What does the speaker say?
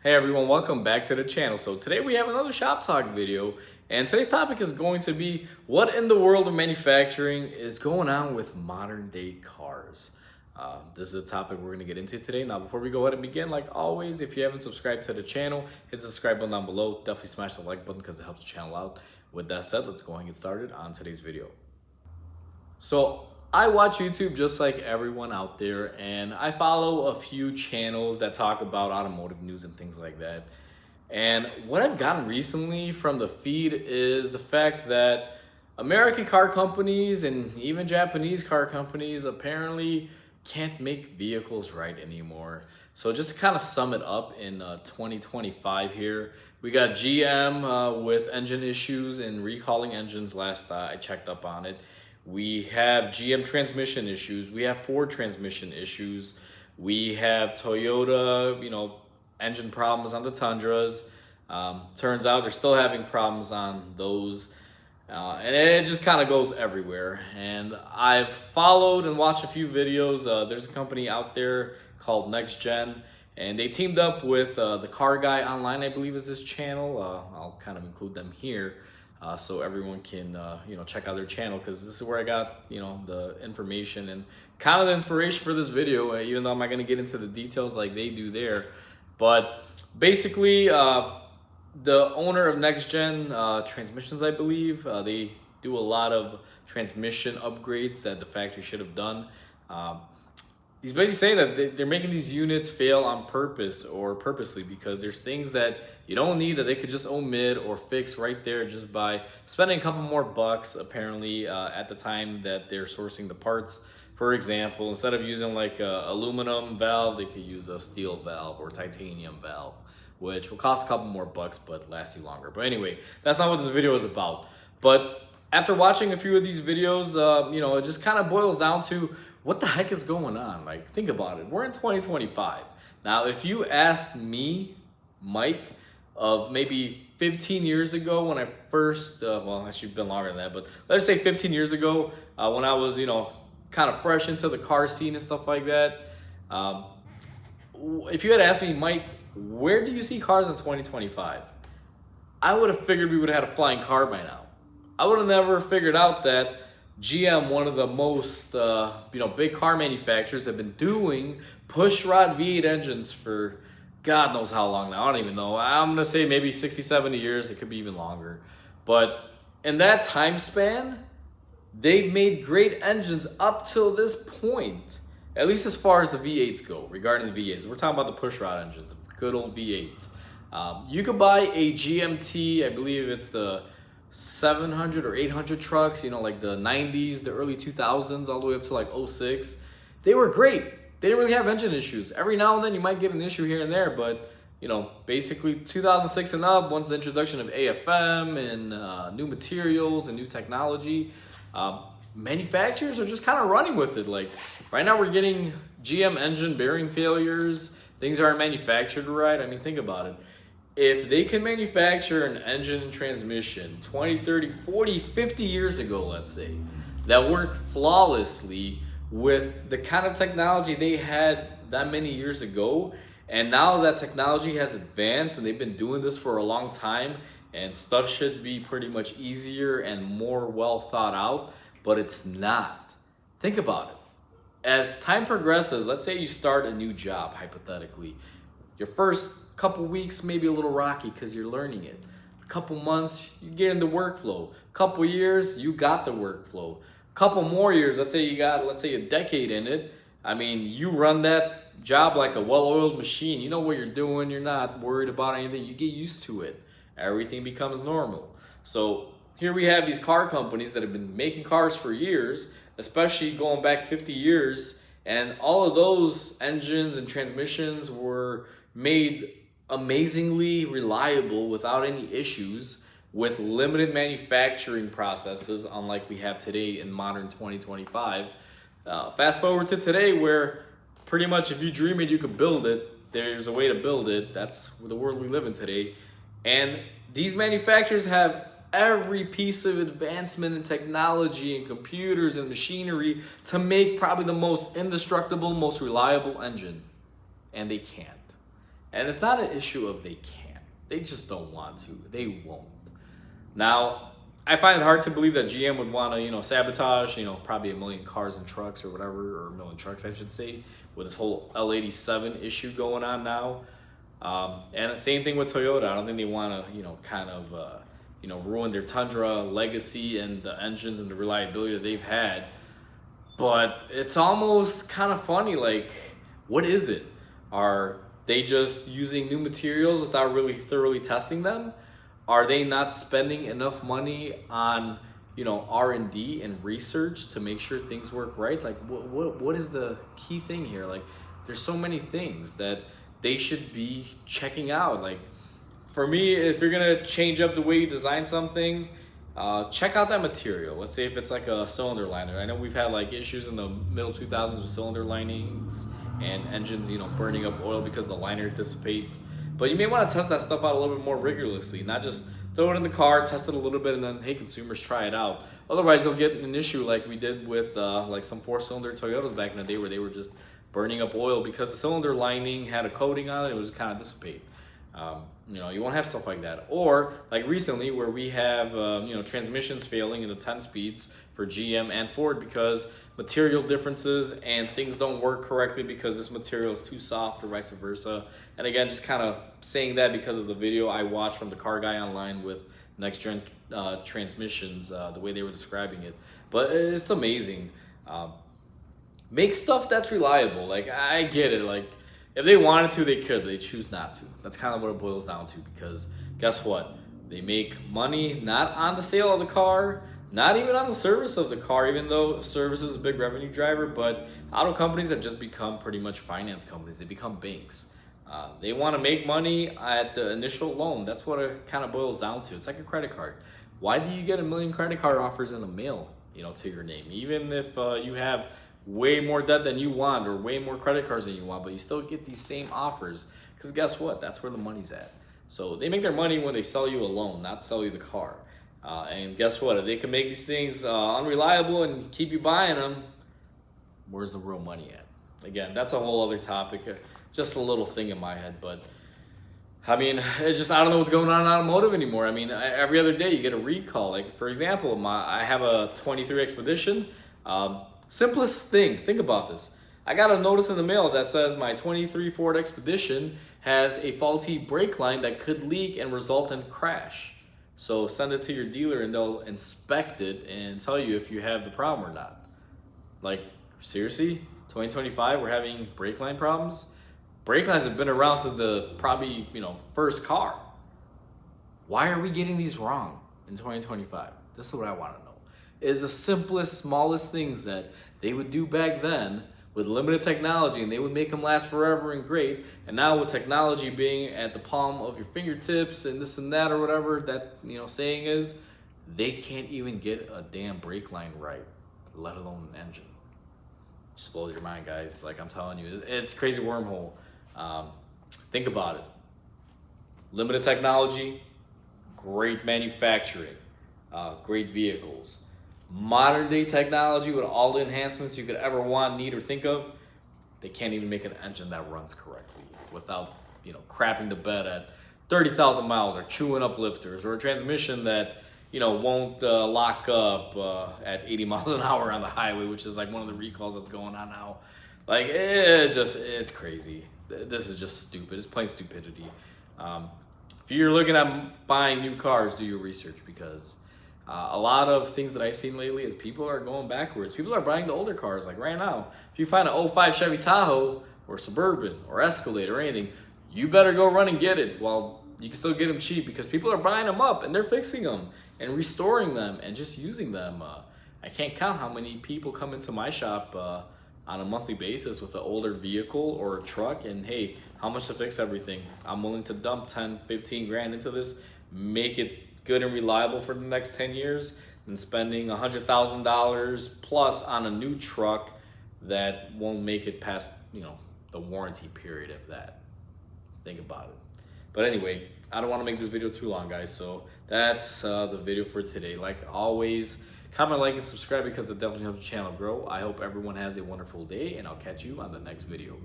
Hey everyone, welcome back to the channel. So today we have another shop talk video, and today's topic is going to be what in the world of manufacturing is going on with modern day cars. This is a topic we're going to get into today. Now before we go ahead and begin, like always, if you haven't subscribed to the channel, hit the subscribe button down below. Definitely smash the like button because it helps the channel out. With that said, let's go ahead and get started on today's video. So I watch YouTube just like everyone out there, and I follow a few channels that talk about automotive news and things like that. And what I've gotten recently from the feed is the fact that American car companies and even Japanese car companies apparently can't make vehicles right anymore. So just to kind of sum it up in 2025 here, we got GM with engine issues and recalling engines last I checked up on it. We have GM transmission issues. We have Ford transmission issues. We have Toyota, engine problems on the Tundras. Turns out they're still having problems on those. And it just kind of goes everywhere. And I've followed and watched a few videos. There's a company out there called Next Gen, and they teamed up with the Car Guy Online, I believe is this channel. I'll kind of include them here. So everyone can check out their channel, because this is where I got the information and kind of the inspiration for this video, even though I'm not going to get into the details like they do there. But basically the owner of Next Gen Transmissions, I believe, they do a lot of transmission upgrades that the factory should have done. He's basically saying that they're making these units fail on purpose or purposely, because there's things that you don't need that they could just omit or fix right there just by spending a couple more bucks, apparently, at the time that they're sourcing the parts. For example, instead of using like a aluminum valve, they could use a steel valve or titanium valve, which will cost a couple more bucks but last you longer. But anyway, that's not what this video is about. But after watching a few of these videos, it just kind of boils down to what the heck is going on? Like, think about it. We're in 2025. Now, if you asked me, Mike, of maybe 15 years ago when I first, well, actually been longer than that, but let's say 15 years ago when I was, kind of fresh into the car scene and stuff like that. If you had asked me, Mike, where do you see cars in 2025? I would have figured we would have had a flying car by now. I would have never figured out that GM, one of the most big car manufacturers, have been doing push rod V8 engines for God knows how long now. I don't even know. I'm gonna say maybe 60, 70 years. It could be even longer. But in that time span, they've made great engines up till this point, at least as far as the V8s go. Regarding the V8s, we're talking about the push rod engines, the good old V8s. You could buy a GMT, I believe it's the 700 or 800 trucks, like the 90s, the early 2000s, all the way up to like 06. They were great. They didn't really have engine issues. Every now and then you might get an issue here and there, but basically 2006 and up, once the introduction of AFM and new materials and new technology, manufacturers are just kind of running with it. Like right now we're getting GM engine bearing failures. Things aren't manufactured right. I mean, think about it. If they can manufacture an engine and transmission 20, 30, 40, 50 years ago, let's say, that worked flawlessly with the kind of technology they had that many years ago, and now that technology has advanced and they've been doing this for a long time, and stuff should be pretty much easier and more well thought out, but it's not. Think about it. As time progresses, let's say you start a new job, hypothetically. Your first couple weeks may be a little rocky because you're learning it. A couple months, you get into workflow. A couple years, you got the workflow. A couple more years, let's say you got, a decade in it. I mean, you run that job like a well-oiled machine. You know what you're doing. You're not worried about anything. You get used to it. Everything becomes normal. So here we have these car companies that have been making cars for years, especially going back 50 years. And all of those engines and transmissions were made amazingly reliable without any issues, with limited manufacturing processes, unlike we have today in modern 2025. Fast forward to today, where pretty much if you dream it, you could build it. There's a way to build it. That's the world we live in today. And these manufacturers have every piece of advancement in technology and computers and machinery to make probably the most indestructible, most reliable engine. And they can't. And it's not an issue of they can't. They just don't want to. They won't. Now, I find it hard to believe that GM would want to, sabotage, probably a million cars and trucks or whatever, or a million trucks, I should say, with this whole L87 issue going on now. And the same thing with Toyota. I don't think they want to, ruin their Tundra legacy and the engines and the reliability that they've had. But it's almost kind of funny, like, what is it? Are they just using new materials without really thoroughly testing them? Are they not spending enough money on, R&D and research to make sure things work right? Like, what is the key thing here? Like, there's so many things that they should be checking out. Like, for me, if you're gonna change up the way you design something, check out that material. Let's say if it's like a cylinder liner. I know we've had like issues in the middle 2000s with cylinder linings and engines, burning up oil because the liner dissipates. But you may want to test that stuff out a little bit more rigorously, not just throw it in the car, test it a little bit, and then, hey, consumers, try it out. Otherwise, you'll get an issue like we did with like some 4-cylinder Toyotas back in the day where they were just burning up oil because the cylinder lining had a coating on it. It was kind of dissipate. You won't have stuff like that. Or like recently where we have, transmissions failing in the 10 speeds for GM and Ford because material differences and things don't work correctly because this material is too soft or vice versa. And again, just kind of saying that because of the video I watched from the car guy online with next gen transmissions, the way they were describing it. But it's amazing. Make stuff that's reliable. Like, I get it. Like, if they wanted to, they could, but they choose not to. That's kind of what it boils down to, because guess what? They make money not on the sale of the car, not even on the service of the car, even though service is a big revenue driver, but auto companies have just become pretty much finance companies. They become banks. They want to make money at the initial loan. That's what it kind of boils down to. It's like a credit card. Why do you get a million credit card offers in the mail, to your name? Even if you have way more debt than you want or way more credit cards than you want, but you still get these same offers because guess what? That's where the money's at. So they make their money when they sell you a loan, not sell you the car. And guess what? If they can make these things unreliable and keep you buying them, where's the real money at? Again, that's a whole other topic. Just a little thing in my head, but I mean, it's just, I don't know what's going on in automotive anymore. I mean, every other day you get a recall. Like, for example, I have a 23 Expedition. Simplest thing, think about this. I got a notice in the mail that says my 23 Ford Expedition has a faulty brake line that could leak and result in crash. So send it to your dealer and they'll inspect it and tell you if you have the problem or not. Like, seriously? 2025, we're having brake line problems? Brake lines have been around since the probably, first car. Why are we getting these wrong in 2025? This is what I want to know. Is the simplest, smallest things that they would do back then with limited technology, and they would make them last forever and great. And now with technology being at the palm of your fingertips and this and that or whatever that saying is, they can't even get a damn brake line right, let alone an engine. Just blows your mind, guys. Like I'm telling you, it's crazy wormhole. Think about it. Limited technology, great manufacturing, great vehicles. Modern day technology with all the enhancements you could ever want, need, or think of, they can't even make an engine that runs correctly without, crapping the bed at 30,000 miles or chewing up lifters, or a transmission that, won't lock up at 80 miles an hour on the highway, which is like one of the recalls that's going on now. Like, it's crazy. This is just stupid. It's plain stupidity. If you're looking at buying new cars, do your research, because a lot of things that I've seen lately is people are going backwards. People are buying the older cars. Like right now, if you find an 05 Chevy Tahoe or Suburban or Escalade or anything, you better go run and get it. Well, you can still get them cheap because people are buying them up and they're fixing them and restoring them and just using them. I can't count how many people come into my shop on a monthly basis with an older vehicle or a truck, and hey, how much to fix everything? I'm willing to dump 10, 15 grand into this, make it good and reliable for the next 10 years, and spending $100,000 plus on a new truck that won't make it past, the warranty period of that. Think about it. But anyway, I don't want to make this video too long, guys, so that's the video for today. Like always, comment, like, and subscribe because it definitely helps the channel grow. I hope everyone has a wonderful day, and I'll catch you on the next video.